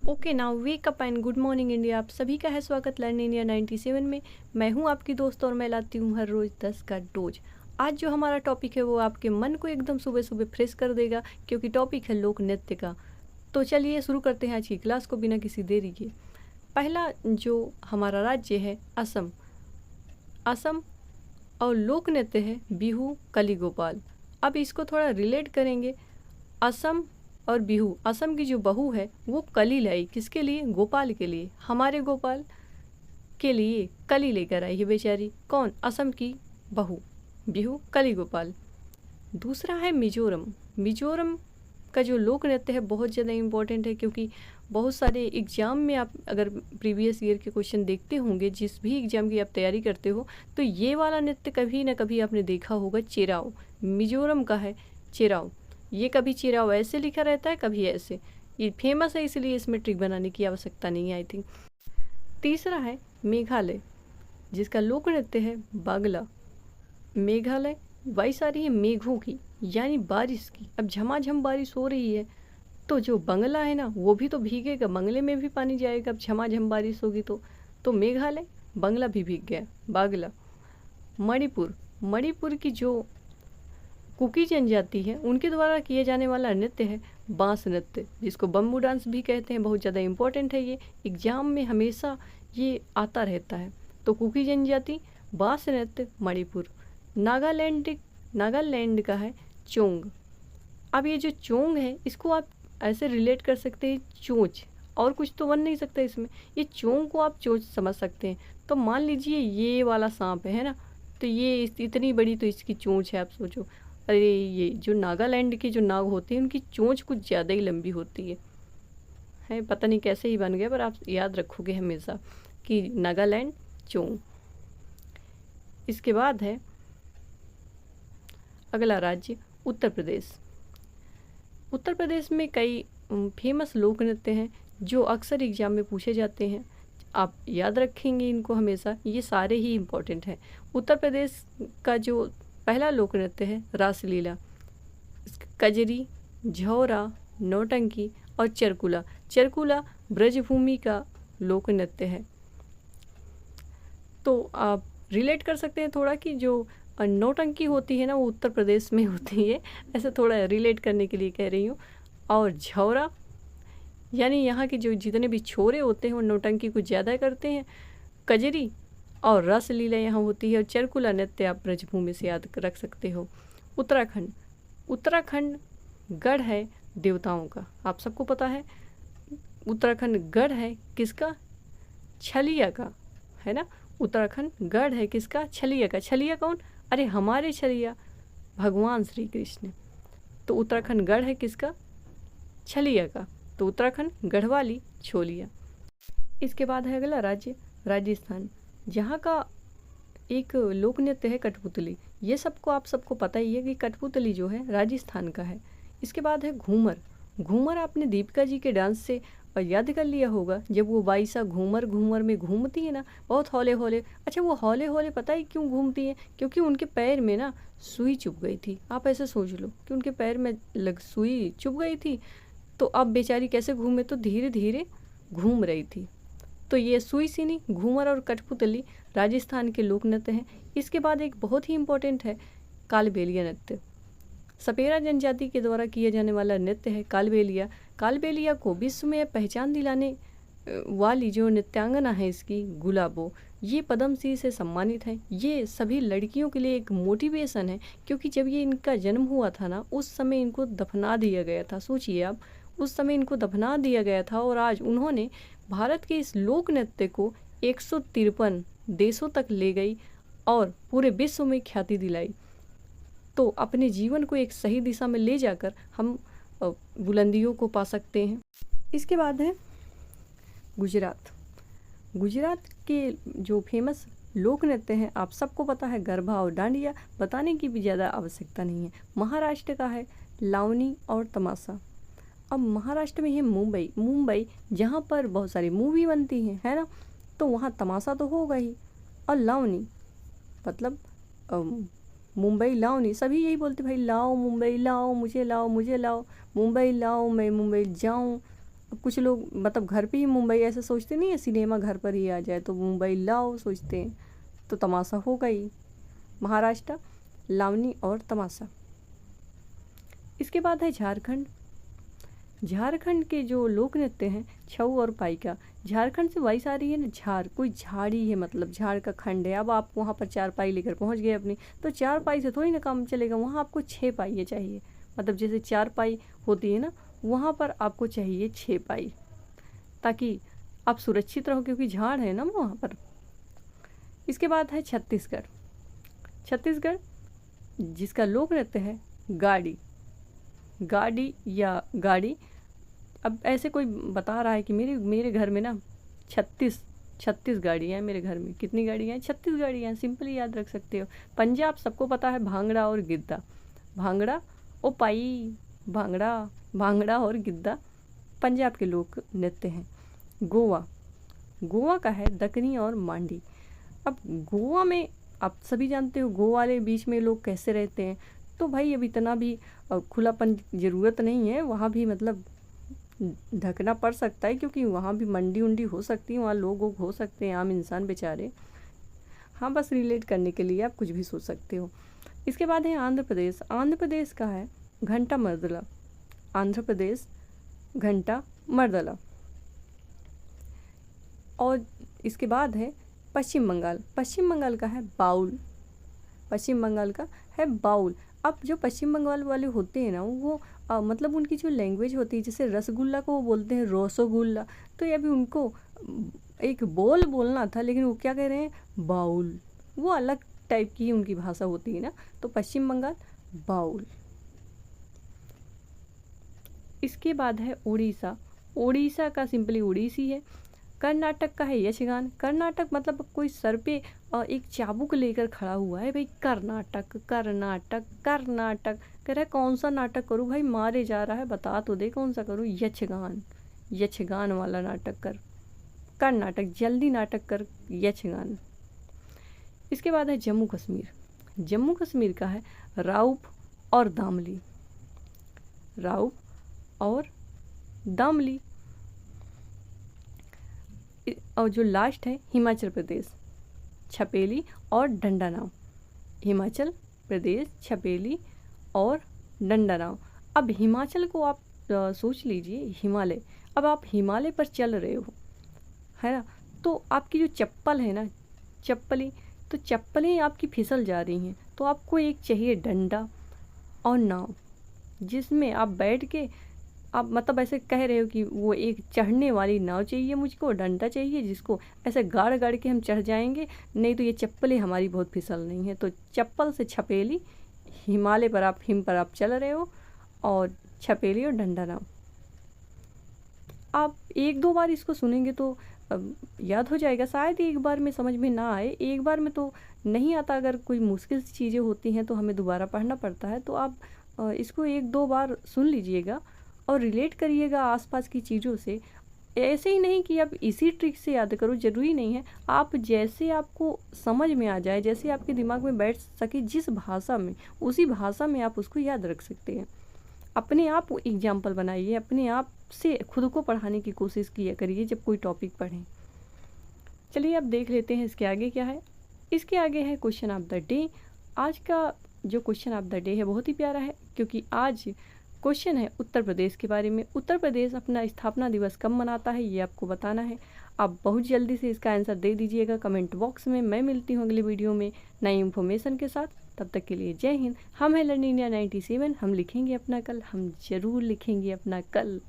Okay now wake up and good morning India. आप सभी का है स्वागत लर्न इंडिया 97 में। मैं हूं आपकी दोस्त और मैं लाती हूं हर रोज़ 10 का डोज। आज जो हमारा टॉपिक है वो आपके मन को एकदम सुबह सुबह फ्रेश कर देगा, क्योंकि टॉपिक है लोक नृत्य का। तो चलिए शुरू करते हैं आज की क्लास को बिना किसी देरी के। पहला जो हमारा राज्य है असम। असम और लोक नृत्य है बिहू कली गोपाल। अब इसको थोड़ा रिलेट करेंगे। असम और बिहू, असम की जो बहू है वो कली लाई, किसके लिए? गोपाल के लिए। हमारे गोपाल के लिए कली लेकर आई है बेचारी। कौन? असम की बहू, बिहू कली गोपाल। दूसरा है मिजोरम। मिजोरम का जो लोक नृत्य है बहुत ज़्यादा इम्पोर्टेंट है, क्योंकि बहुत सारे एग्ज़ाम में आप अगर प्रीवियस ईयर के क्वेश्चन देखते होंगे, जिस भी एग्ज़ाम की आप तैयारी करते हो, तो ये वाला नृत्य कभी ना कभी आपने देखा होगा, चेराओ। मिजोरम का है चेराओ। ये कभी चेराओ ऐसे लिखा रहता है, कभी ऐसे। ये फेमस है, इसलिए इसमें ट्रिक बनाने की आवश्यकता नहीं है आई थिंक। तीसरा है मेघालय, जिसका लोक नृत्य है बागला। मेघालय वाइस आ रही है मेघों की, यानी बारिश की। अब झमाझम बारिश हो रही है, तो जो बंगला है ना वो भी तो भीगेगा, बंगले में भी पानी जाएगा। अब झमाझम बारिश होगी तो मेघालय, बंगला भी भीग गया, बागला। मणिपुर, मणिपुर की जो कुकी जनजाति है उनके द्वारा किए जाने वाला नृत्य है बांस नृत्य, जिसको बम्बू डांस भी कहते हैं। बहुत ज़्यादा इम्पोर्टेंट है, ये एग्जाम में हमेशा ये आता रहता है। तो कुकी जनजाति, बांस नृत्य, मणिपुर। नागालैंड का है चोंग। अब ये जो चोंग है इसको आप ऐसे रिलेट कर सकते हैं चोंच, और कुछ तो बन नहीं सकता इसमें। ये चोंग को आप चोंच समझ सकते हैं। तो मान लीजिए ये वाला सांप है ना, तो ये इतनी बड़ी तो इसकी चोंच है। आप सोचो, अरे ये जो नागालैंड के जो नाग होते हैं उनकी चोंच कुछ ज़्यादा ही लंबी होती है। पता नहीं कैसे ही बन गया, पर आप याद रखोगे हमेशा कि नागालैंड चोंग। इसके बाद है अगला राज्य उत्तर प्रदेश। उत्तर प्रदेश में कई फेमस लोक नृत्य हैं जो अक्सर एग्जाम में पूछे जाते हैं। आप याद रखेंगे इनको हमेशा, ये सारे ही इम्पोर्टेंट हैं। उत्तर प्रदेश का जो पहला लोक नृत्य है रासलीला। कजरी, झौरा, नौटंकी और चरकुला। चरकुला ब्रजभूमि का लोक नृत्य है। तो आप रिलेट कर सकते हैं थोड़ा कि जो नौटंकी होती है ना वो उत्तर प्रदेश में होती है, ऐसे थोड़ा रिलेट करने के लिए कह रही हूँ। और झौरा यानी यहाँ के जो जितने भी छोरे होते हैं वो नौटंकी कुछ ज़्यादा करते हैं। कजरी और रासलीला यहाँ होती है। और चरकुला नृत्य आप ब्रजभूमि से याद रख सकते हो। उत्तराखंड, उत्तराखंड गढ़ है देवताओं का, आप सबको पता है। उत्तराखंड गढ़ है किसका? छलिया का, है ना। उत्तराखंड गढ़ है किसका? छलिया का। छलिया कौन? अरे हमारे छलिया भगवान श्री कृष्ण। तो उत्तराखंड गढ़ है किसका? छलिया का। तो उत्तराखंड गढ़वाली छोलिया। इसके बाद है अगला राज्य राजस्थान, जहाँ का एक लोक नृत्य है कठपुतली। ये सबको आप सबको पता ही है कि कठपुतली जो है राजस्थान का है। इसके बाद है घूमर। घूमर आपने दीपिका जी के डांस से याद कर लिया होगा, जब वो बाईसा घूमर घूमर में घूमती है ना, बहुत हौले हौले। अच्छा, वो हौले हौले पता ही क्यों घूमती है? क्योंकि उनके पैर में ना सुई चुभ गई थी। आप ऐसे सोच लो कि उनके पैर में सुई चुभ गई थी, तो अब बेचारी कैसे घूमे? तो धीरे धीरे घूम रही थी। तो ये सुई सीनी, घूमर और कठपुतली राजस्थान के लोक नृत्य हैं। इसके बाद एक बहुत ही इम्पोर्टेंट है कालबेलिया नृत्य। सपेरा जनजाति के द्वारा किया जाने वाला नृत्य है कालबेलिया। कालबेलिया को विश्व में पहचान दिलाने वाली जो नृत्यांगना है इसकी, गुलाबो, ये पद्मश्री से सम्मानित है। ये सभी लड़कियों के लिए एक मोटिवेशन है, क्योंकि जब ये इनका जन्म हुआ था ना, उस समय इनको दफना दिया गया था। सोचिए आप, उस समय इनको दफना दिया गया था, और आज उन्होंने भारत के इस लोक नृत्य को 153 देशों तक ले गई और पूरे विश्व में ख्याति दिलाई। तो अपने जीवन को एक सही दिशा में ले जाकर हम बुलंदियों को पा सकते हैं। इसके बाद है गुजरात। गुजरात के जो फेमस लोक नृत्य हैं आप सबको पता है, गरबा और डांडिया, बताने की भी ज़्यादा आवश्यकता नहीं है। महाराष्ट्र का है लावनी और तमाशा। अब महाराष्ट्र में है मुंबई, जहाँ पर बहुत सारी मूवी बनती हैं, है ना। तो वहाँ तमाशा तो होगा ही। और लावनी मतलब मुंबई लावनी, सभी यही बोलते भाई, लाओ मुंबई लाओ, मुझे लाओ मुझे लाओ, मुंबई लाओ मैं मुंबई जाऊँ। अब कुछ लोग मतलब घर पे ही मुंबई ऐसे सोचते नहीं है, सिनेमा घर पर ही आ जाए तो मुंबई लाओ सोचते हैं, तो तमाशा होगा ही। महाराष्ट्र लावनी और तमाशा। इसके बाद है झारखंड। झारखंड के जो लोक नृत्य हैं छऊ और पाइका। झारखंड से वाइस आ रही है ना, झार कोई झाड़ी है, मतलब झाड़ का खंड है। अब आप वहाँ पर 4 पाई लेकर पहुँच गए अपनी, तो 4 पाई से थोड़ी ना काम चलेगा, वहाँ आपको 6 पाई चाहिए। मतलब जैसे 4 पाई होती है ना, वहाँ पर आपको चाहिए 6 पाई, ताकि आप सुरक्षित रहो, क्योंकि झाड़ है ना वहाँ पर। इसके बाद है छत्तीसगढ़। छत्तीसगढ़ जिसका लोक नृत्य है गाड़ी। गाड़ी या गाड़ी। अब ऐसे कोई बता रहा है कि मेरे घर में ना 36 गाड़ियाँ हैं। मेरे घर में कितनी गाड़ियाँ हैं? 36 गाड़ियाँ हैं। सिंपली याद रख सकते हो। पंजाब सबको पता है भांगड़ा और गिद्दा। भांगड़ा ओ पाई, भांगड़ा और गिद्दा पंजाब के लोक नृत्य हैं। गोवा का है दकनी और मांडी। अब गोवा में आप सभी जानते हो गोवा वाले बीच में लोग कैसे रहते हैं, तो भाई अब इतना भी खुलापन ज़रूरत नहीं है। वहाँ भी मतलब ढकना पड़ सकता है, क्योंकि वहाँ भी मंडी उंडी हो सकती है, वहाँ लोग हो सकते हैं, आम इंसान बेचारे। हाँ, बस रिलेट करने के लिए आप कुछ भी सोच सकते हो। इसके बाद है आंध्र प्रदेश। आंध्र प्रदेश का है घंटा मर्दला। आंध्र प्रदेश घंटा मर्दला। और इसके बाद है पश्चिम बंगाल। पश्चिम बंगाल का है बाउल। पश्चिम बंगाल का है बाउल। अब जो पश्चिम बंगाल वाले होते हैं ना, वो मतलब उनकी जो लैंग्वेज होती है, जैसे रसगुल्ला को वो बोलते हैं रोसोगुल्ला, तो ये अभी उनको एक बोल बोलना था, लेकिन वो क्या कह रहे हैं बाउल। वो अलग टाइप की उनकी भाषा होती है ना, तो पश्चिम बंगाल बाउल। इसके बाद है उड़ीसा। उड़ीसा का सिंपली उड़ीसी है। कर्नाटक का है यक्षगान। कर्नाटक मतलब कोई सर पे एक चाबुक लेकर खड़ा हुआ है भाई। कर्नाटक कर्नाटक कर्नाटक कह रहा है कौन सा नाटक करूँ भाई, मारे जा रहा है, बता तो दे कौन सा करूँ। यक्षगान, यक्षगान वाला नाटक कर। कर्नाटक जल्दी नाटक कर, यक्षगान। इसके बाद है जम्मू कश्मीर। जम्मू कश्मीर का है राउप और दामली। राउप और दामली। और जो लास्ट है हिमाचल प्रदेश, छपेली और डंडा नाव। हिमाचल प्रदेश छपेली और डंडा नाव। अब हिमाचल को आप सोच लीजिए हिमालय। अब आप हिमालय पर चल रहे हो, है ना, तो आपकी जो चप्पल है ना, चप्पलें, तो चप्पलें आपकी फिसल जा रही हैं, तो आपको एक चाहिए डंडा और नाव, जिसमें आप बैठ के आप मतलब ऐसे कह रहे हो कि वो एक चढ़ने वाली नाव चाहिए मुझको, डंडा चाहिए जिसको ऐसे गाड़ गाड़ के हम चढ़ जाएंगे, नहीं तो ये चप्पलें हमारी बहुत फिसल रही हैं। तो चप्पल से छपेली, हिमालय पर आप हिम पर आप चल रहे हो, और छपेली और डंडा नाव। आप 1-2 बार इसको सुनेंगे तो याद हो जाएगा। शायद एक बार में समझ में ना आए, एक बार में तो नहीं आता। अगर कोई मुश्किल चीज़ें होती हैं तो हमें दोबारा पढ़ना पड़ता है। तो आप इसको 1-2 बार सुन लीजिएगा और रिलेट करिएगा आसपास की चीज़ों से। ऐसे ही नहीं कि आप इसी ट्रिक से याद करो, ज़रूरी नहीं है। आप जैसे आपको समझ में आ जाए, जैसे आपके दिमाग में बैठ सके, जिस भाषा में, उसी भाषा में आप उसको याद रख सकते हैं। अपने आप एग्जाम्पल बनाइए, अपने आप से खुद को पढ़ाने की कोशिश किया करिए जब कोई टॉपिक पढ़ें। चलिए अब देख लेते हैं इसके आगे क्या है। इसके आगे है क्वेश्चन ऑफ द डे। आज का जो क्वेश्चन ऑफ द डे है बहुत ही प्यारा है, क्योंकि आज क्वेश्चन है उत्तर प्रदेश के बारे में। उत्तर प्रदेश अपना स्थापना दिवस कब मनाता है, ये आपको बताना है। आप बहुत जल्दी से इसका आंसर दे दीजिएगा कमेंट बॉक्स में। मैं मिलती हूँ अगले वीडियो में नई इन्फॉर्मेशन के साथ। तब तक के लिए जय हिंद। हम हैं लर्न इंडिया 97। हम लिखेंगे अपना कल, हम ज़रूर लिखेंगे अपना कल।